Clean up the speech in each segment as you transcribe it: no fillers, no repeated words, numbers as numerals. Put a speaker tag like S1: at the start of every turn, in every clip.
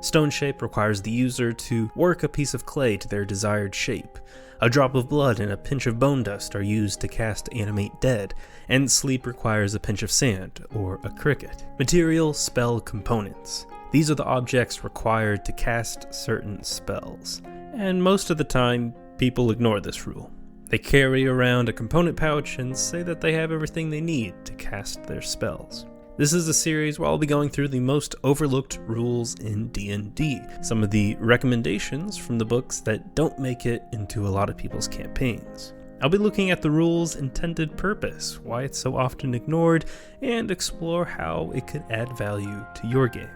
S1: Stone shape requires the user to work a piece of clay to their desired shape. A drop of blood and a pinch of bone dust are used to cast Animate Dead, and sleep requires a pinch of sand, or a cricket. Material spell components. These are the objects required to cast certain spells. And most of the time, people ignore this rule. They carry around a component pouch and say that they have everything they need to cast their spells. This is a series where I'll be going through the most overlooked rules in D&D, some of the recommendations from the books that don't make it into a lot of people's campaigns. I'll be looking at the rules' intended purpose, why it's so often ignored, and explore how it could add value to your game.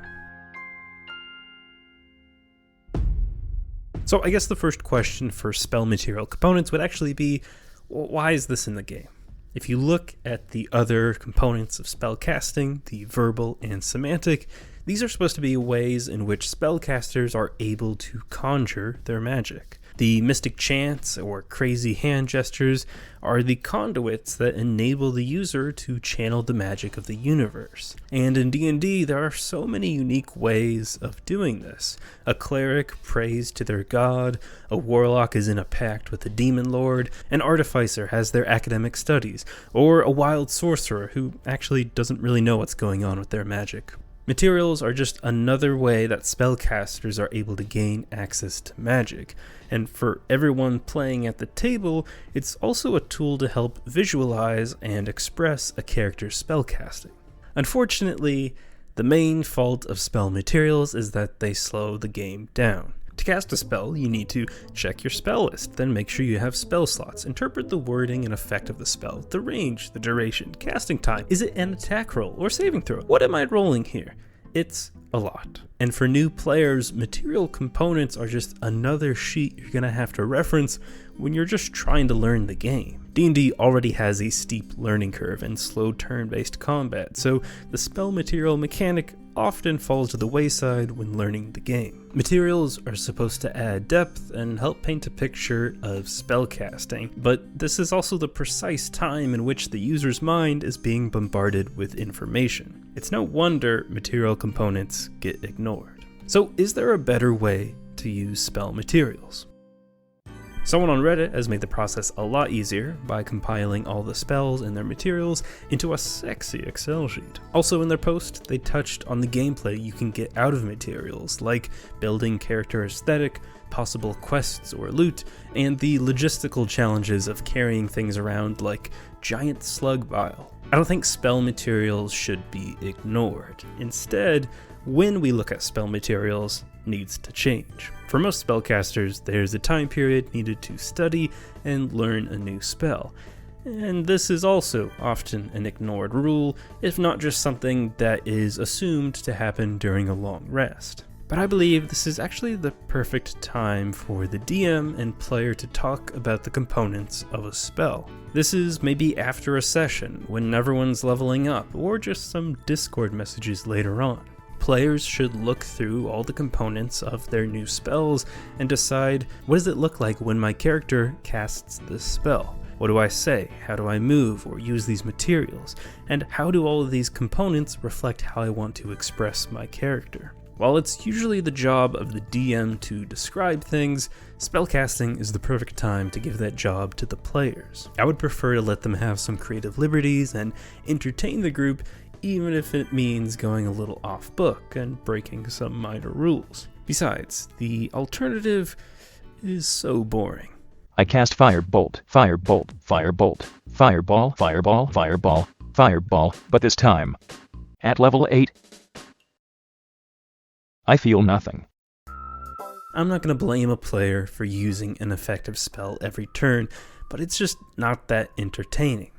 S1: So I guess the first question for spell material components would actually be, well, why is this in the game? If you look at the other components of spell casting, the verbal and semantic, these are supposed to be ways in which spellcasters are able to conjure their magic. The mystic chants or crazy hand gestures are the conduits that enable the user to channel the magic of the universe. And in D&D, there are so many unique ways of doing this. A cleric prays to their god, a warlock is in a pact with a demon lord, an artificer has their academic studies, or a wild sorcerer who actually doesn't really know what's going on with their magic. Materials are just another way that spellcasters are able to gain access to magic, and for everyone playing at the table, it's also a tool to help visualize and express a character's spellcasting. Unfortunately, the main fault of spell materials is that they slow the game down. To cast a spell, you need to check your spell list, then make sure you have spell slots, interpret the wording and effect of the spell, the range, the duration, casting time, is it an attack roll or saving throw? What am I rolling here? It's a lot. And for new players, material components are just another sheet you're going to have to reference when you're just trying to learn the game. D&D already has a steep learning curve and slow turn-based combat, so the spell material mechanic often falls to the wayside when learning the game. Materials are supposed to add depth and help paint a picture of spellcasting, but this is also the precise time in which the user's mind is being bombarded with information. It's no wonder material components get ignored. So is there a better way to use spell materials? Someone on Reddit has made the process a lot easier by compiling all the spells and their materials into a sexy Excel sheet. Also in their post, they touched on the gameplay you can get out of materials, like building character aesthetic, possible quests or loot, and the logistical challenges of carrying things around like giant slug bile. I don't think spell materials should be ignored. Instead, when we look at spell materials, needs to change. For most spellcasters, there's a time period needed to study and learn a new spell. And this is also often an ignored rule, if not just something that is assumed to happen during a long rest. But I believe this is actually the perfect time for the DM and player to talk about the components of a spell. This is maybe after a session, when everyone's leveling up, or just some Discord messages later on. Players should look through all the components of their new spells and decide, what does it look like when my character casts this spell? What do I say? How do I move or use these materials? And how do all of these components reflect how I want to express my character? While it's usually the job of the DM to describe things, spellcasting is the perfect time to give that job to the players. I would prefer to let them have some creative liberties and entertain the group, even if it means going a little off book and breaking some minor rules. Besides, the alternative is so boring.
S2: I cast firebolt, firebolt, firebolt, fireball, fireball, fireball, fireball, but this time, at level 8, I feel nothing.
S1: I'm not going to blame a player for using an effective spell every turn, but it's just not that entertaining.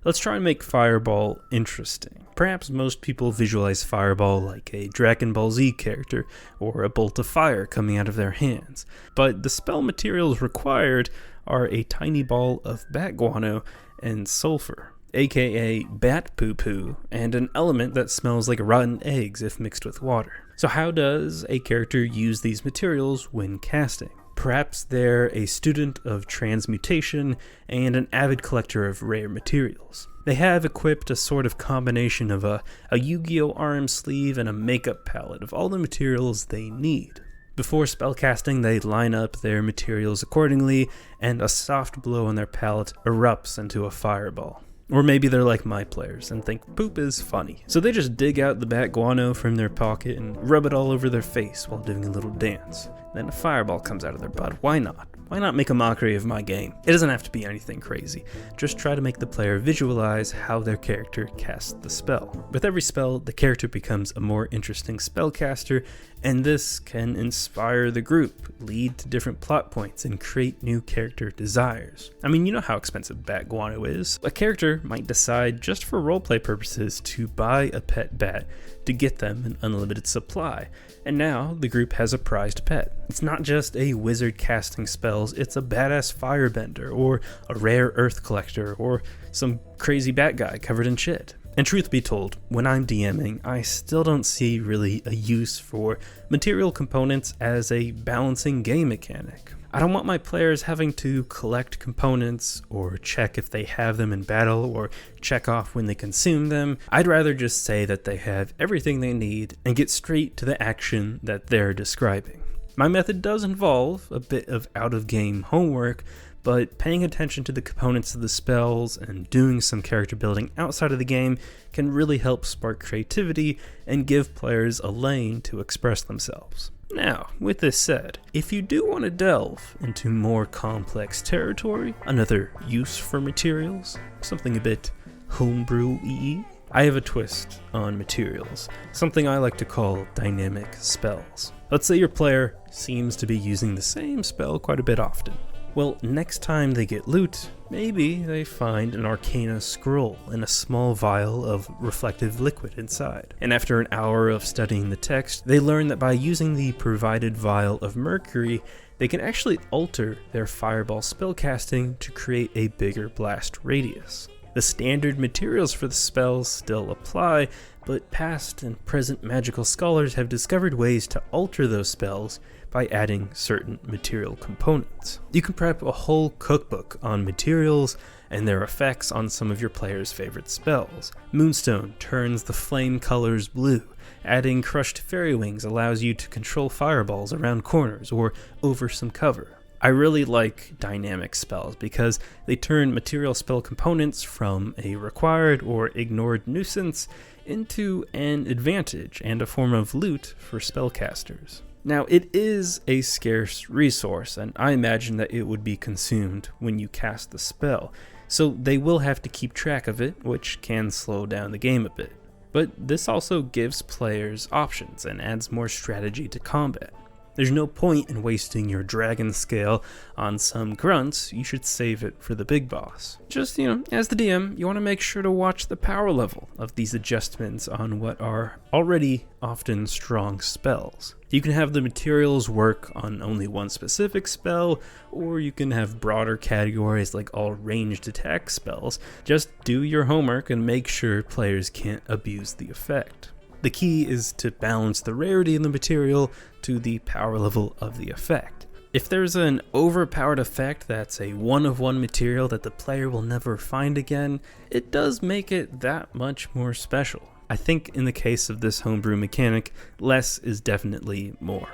S1: Let's try and make Fireball interesting. Perhaps most people visualize Fireball like a Dragon Ball Z character, or a bolt of fire coming out of their hands. But the spell materials required are a tiny ball of bat guano and sulfur, aka bat poo-poo, and an element that smells like rotten eggs if mixed with water. So how does a character use these materials when casting? Perhaps they're a student of transmutation and an avid collector of rare materials. They have equipped a sort of combination of a Yu-Gi-Oh! Arm sleeve and a makeup palette of all the materials they need. Before spellcasting, they line up their materials accordingly, and a soft blow on their palette erupts into a fireball. Or maybe they're like my players and think poop is funny. So they just dig out the bat guano from their pocket and rub it all over their face while doing a little dance. Then a fireball comes out of their butt. Why not? Why not make a mockery of my game? It doesn't have to be anything crazy. Just try to make the player visualize how their character casts the spell. With every spell, the character becomes a more interesting spellcaster, and this can inspire the group, lead to different plot points, and create new character desires. I mean, you know how expensive bat guano is. A character might decide, just for roleplay purposes, to buy a pet bat to get them an unlimited supply. And now the group has a prized pet. It's not just a wizard casting spells, it's a badass firebender, or a rare earth collector, or some crazy bat guy covered in shit. And truth be told, when I'm DMing, I still don't see really a use for material components as a balancing game mechanic. I don't want my players having to collect components or check if they have them in battle or check off when they consume them. I'd rather just say that they have everything they need and get straight to the action that they're describing. My method does involve a bit of out-of-game homework, but paying attention to the components of the spells and doing some character building outside of the game can really help spark creativity and give players a lane to express themselves. Now, with this said, if you do want to delve into more complex territory, another use for materials, something a bit homebrew-y, I have a twist on materials, something I like to call dynamic spells. Let's say your player seems to be using the same spell quite a bit often. Well, next time they get loot, maybe they find an arcana scroll and a small vial of reflective liquid inside. And after an hour of studying the text, they learn that by using the provided vial of mercury, they can actually alter their fireball spellcasting to create a bigger blast radius. The standard materials for the spells still apply, but past and present magical scholars have discovered ways to alter those spells by adding certain material components. You can prep a whole cookbook on materials and their effects on some of your players' favorite spells. Moonstone turns the flame colors blue. Adding crushed fairy wings allows you to control fireballs around corners or over some cover. I really like dynamic spells because they turn material spell components from a required or ignored nuisance into an advantage and a form of loot for spellcasters. Now, it is a scarce resource, and I imagine that it would be consumed when you cast the spell, so they will have to keep track of it, which can slow down the game a bit. But this also gives players options and adds more strategy to combat. There's no point in wasting your dragon scale on some grunts. You should save it for the big boss. Just, as the DM, you want to make sure to watch the power level of these adjustments on what are already often strong spells. You can have the materials work on only one specific spell, or you can have broader categories like all ranged attack spells. Just do your homework and make sure players can't abuse the effect. The key is to balance the rarity of the material to the power level of the effect. If there's an overpowered effect that's a one-of-one material that the player will never find again, it does make it that much more special. I think in the case of this homebrew mechanic, less is definitely more.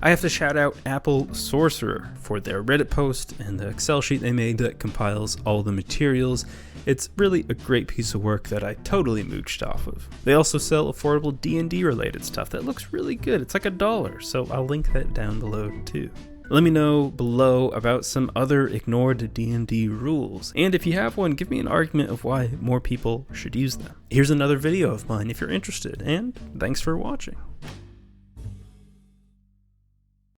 S1: I have to shout out Apple Sorcerer for their Reddit post and the Excel sheet they made that compiles all the materials. It's really a great piece of work that I totally mooched off of. They also sell affordable D&D related stuff that looks really good. It's like $1, so I'll link that down below too. Let me know below about some other ignored D&D rules, and if you have one, give me an argument of why more people should use them. Here's another video of mine if you're interested, and thanks for watching.